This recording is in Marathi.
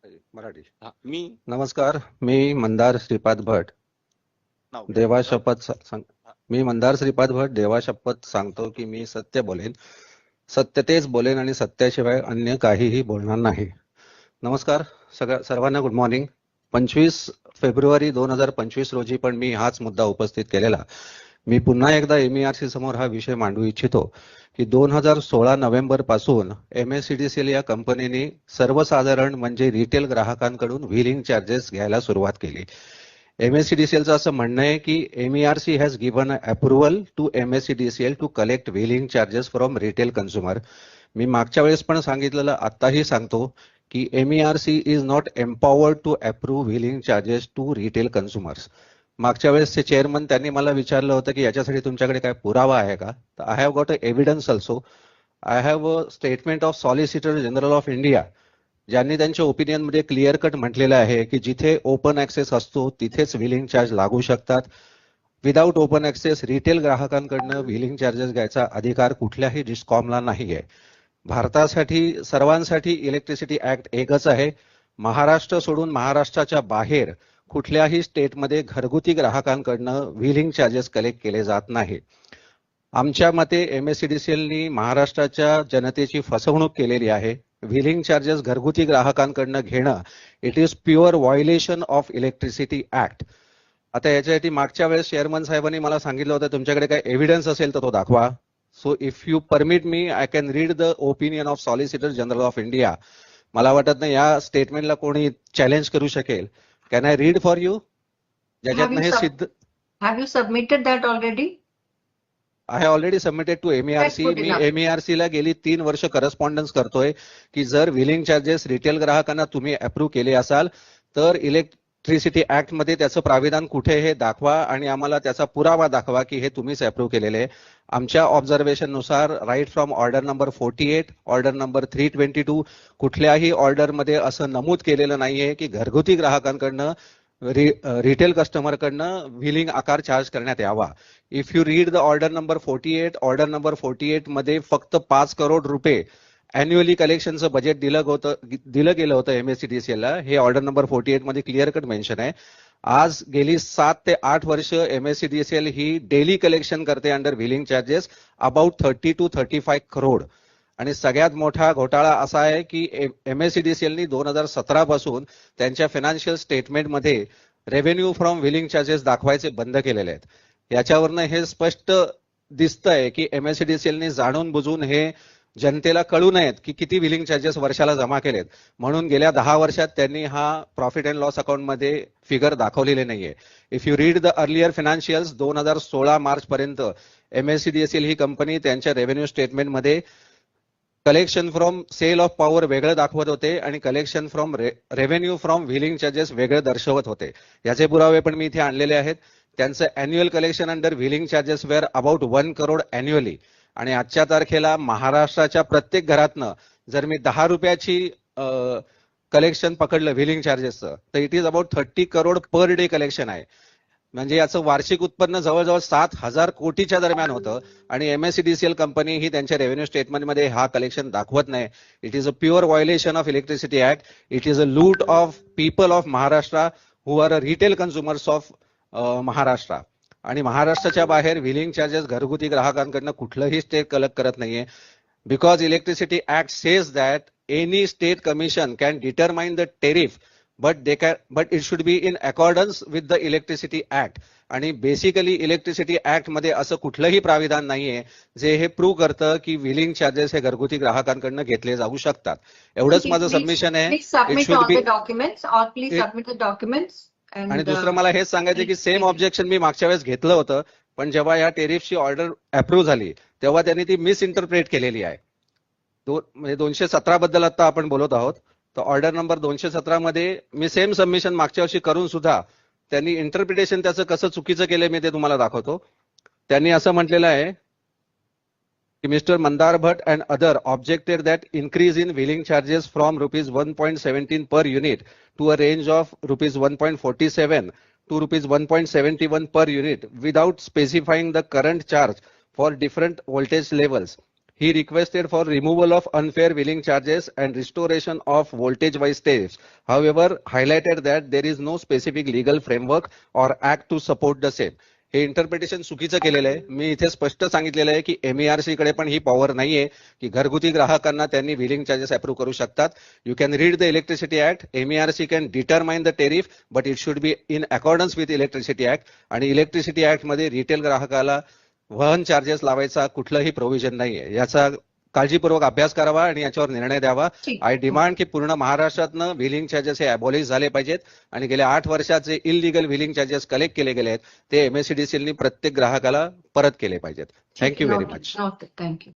मराठी. मी नमस्कार, मी मंदार श्रीपाद भट नाव घ्या देवा तुमचं. शपथ मी मंदार श्रीपाद भट देवा शपथ सांगतो की मी सत्य बोलेन, सत्य तेच बोलेन आणि सत्याशिवाय अन्य काहीही बोलणार नाही. नमस्कार सर्वांना, गुड मॉर्निंग. 25 फेब्रुवारी 2025 रोजी पण मी हाच मुद्दा उपस्थित केलेला. मी पुन्हा एकदा MERC समोर हा विषय मांडू इच्छितो की 2016 नोव्हेंबर पासून MSCDCL या कंपनीने सर्वसाधारण म्हणजे रिटेल ग्राहकांकडून व्हीलिंग चार्जेस घ्यायला सुरुवात केली. MSCDCLचं असं म्हणणं आहे की MERC has given approval to MSCDCL to collect wheeling charges from retail consumer. मी मागच्या वेळेस पण सांगितलेलं, आताही सांगतो की MERC is not empowered to approve wheeling charges to retail consumers. मागच्या वेळेसचे चेअरमन त्यांनी मला विचारलं होतं की याच्यासाठी तुमच्याकडे काय पुरावा आहे का? तर I have got a evidence also. I have a statement of solicitor general of India, ज्यांनी त्यांच्या ओपिनियन मध्ये क्लिअर कट म्हटलेलं आहे की जिथे ओपन ऍक्सेस असतो तिथेच व्हीलिंग चार्ज लागू शकतात. विदाऊट ओपन ऍक्सेस रिटेल ग्राहकांकडनं व्हीलिंग चार्जेस घ्यायचा अधिकार कुठल्याही डिस्कॉमला नाहीये. भारतासाठी सर्वांसाठी इलेक्ट्रिसिटी ऍक्ट एकच आहे. महाराष्ट्र सोडून महाराष्ट्राच्या बाहेर कुठल्याही स्टेटमध्ये घरगुती ग्राहकांकडनं व्हीलिंग चार्जेस कलेक्ट केले जात नाही. आमच्या मते MSCDCLनी महाराष्ट्राच्या जनतेची फसवणूक केलेली आहे. व्हीलिंग चार्जेस घरगुती ग्राहकांकडनं घेणं it is pure violation of electricity act. आता याच्यासाठी मागच्या वेळेस चेअरमन साहेबांनी मला सांगितलं होतं तुमच्याकडे काय एव्हिडन्स असेल तर तो दाखवा. So if you permit me I can read the opinion of solicitor general of India. मला वाटत नाही या स्टेटमेंटला कोणी चॅलेंज करू शकेल. Can I read for you? ज्याच्यातनं हे सिद्ध. Have you submitted that already? I have already submitted to MERC. That's good मी enough. MERC ला गेली 3 वर्ष करस्पॉन्डन्स करतोय की जर व्हीलिंग चार्जेस रिटेल ग्राहकांना तुम्ही अप्रूव्ह केले असाल तर इलेक्ट्रिसिटी ऍक्ट मध्ये त्याचं प्राविधान कुठे हे दाखवा आणि आम्हाला त्याचा पुरावा दाखवा की हे तुम्हीच अप्रूव्ह केलेले आहे. आमच्या ऑब्झर्वेशन नुसार right from order number 48, order number 322 कुठल्याही ऑर्डरमध्ये असं नमूद केलेलं नाहीये की घरगुती ग्राहकांकडनं रिटेल कस्टमरकडनं व्हीलिंग आकार चार्ज करण्यात यावा. If you read the order number 48, order number 48 मध्ये फक्त 5 करोड रुपये अॅन्युअली कलेक्शनचं बजेट दिलं गेलं होतं MSCDCL ला. हे ऑर्डर नंबर 48 मध्ये क्लिअर कट मेन्शन आहे. आज गेली 7 ते 8 वर्ष MSCDCL ही डेली कलेक्शन करते under wheeling charges about 30 to 35 crore. आणि सगळ्यात मोठा घोटाळा असा आहे की MSCDCLनी 2017 पासून त्यांच्या फायनान्शियल स्टेटमेंटमध्ये रेव्हेन्यू फ्रॉम व्हीलिंग चार्जेस दाखवायचे बंद केलेले आहेत. याच्यावरनं हे स्पष्ट दिसतंय की MSCDCLनी जाणून बुजून हे जनतेला कळू नयेत की किती व्हीलिंग चार्जेस वर्षाला जमा केलेत, म्हणून गेल्या 10 वर्षात त्यांनी हा प्रॉफिट अँड लॉस अकाउंटमध्ये फिगर दाखवलेले नाहीये. If you read the earlier financials 2016 March पर्यंत MSCDCL ही कंपनी त्यांच्या रेव्हेन्यू स्टेटमेंटमध्ये collection from sale of power वेगळं दाखवत होते आणि collection from revenue from wheeling charges वेगळं दर्शवत होते. याचे पुरावे पण मी इथे आणलेले आहेत. त्यांचं annual collection under wheeling charges were about 1 crore annually. आणि आजच्या तारखेला महाराष्ट्राच्या प्रत्येक घरातनं जर मी 10 रुपयाची कलेक्शन पकडलं व्हीलिंग चार्जेसचं तर it is about 30 crore per day collection आहे. म्हणजे याचं वार्षिक उत्पन्न जवळजवळ 7,000 कोटीच्या दरम्यान होतं आणि MSCDCL कंपनी ही त्यांच्या रेव्हेन्यू स्टेटमेंटमध्ये हा कलेक्शन दाखवत नाही. It is a pure violation of electricity act. It is a loot of people of Maharashtra who are a retail consumers of Maharashtra. आणि महाराष्ट्राच्या बाहेर व्हीलिंग चार्जेस घरगुती ग्राहकांकडनं कुठलंही स्टेट कलेक्ट करत नाहीये. Because electricity act says that any state commission can determine the tariff but it should be in accordance with the electricity act. आणि बेसिकली इलेक्ट्रिसिटी ऍक्ट मध्ये असं कुठलंही प्राविधान नाहीये जे हे प्रूव्ह करतं की व्हीलिंग चार्जेस हे घरगुती ग्राहकांकडनं घेतले जाऊ शकतात. एवढंच माझं सबमिशन आहे. आणि दुसरं मला हेच सांगायचं की सेम ऑब्जेक्शन मी मागच्या वेळेस घेतलं होतं, पण जेव्हा या टेरिफची ऑर्डर अप्रूव्ह झाली तेव्हा त्यांनी ती मिसइंटरप्रेट केलेली आहे. म्हणजे 217 बद्दल आता आपण बोलत आहोत. तर ऑर्डर नंबर 217 मध्ये मी सेम सबमिशन मागच्या वर्षी करून सुद्धा त्यांनी इंटरप्रिटेशन त्याचं कसं चुकीचं केलंय मी ते तुम्हाला दाखवतो. त्यांनी असं म्हटलेलं आहे की mister Mandar Bhat and other objected that increase in wheeling charges from ₹1.17 per unit to a range of ₹1.47 to ₹1.71 per unit without specifying the current charge for different voltage levels. he requested for removal of unfair billing charges and restoration of voltage-wise tariffs. However, highlighted that there is no specific legal framework or act to support the same. हे इंटरप्रिटेशन चुकीचं केलेलं आहे. मी इथे स्पष्ट सांगितलेलं आहे की MERC कडे पण ही पॉवर नाहीये की घरगुती ग्राहकांना त्यांनी बिलिंग चार्जेस अप्रूव्ह करू शकतात. You can read the electricity act. MERC can determine the tariff but it should be in accordance with electricity act. आणि इलेक्ट्रिसिटी ऍक्ट मध्ये रिटेल ग्राहकाला वहन चार्जेस लावायचा कुठलंही प्रोव्हिजन नाहीये. याचा काळजीपूर्वक अभ्यास करावा आणि याच्यावर निर्णय द्यावा. ठीक. आय डिमांड की पूर्ण महाराष्ट्रातनं बिलिंग चार्जेस हे अबॉलिश झाले पाहिजेत आणि गेल्या 8 वर्षात जे इलिगल बिलिंग चार्जेस कलेक्ट केले गेले आहेत ते MSEDCL नी प्रत्येक ग्राहकाला परत केले पाहिजेत. Thank you very much. Noted. Thank you.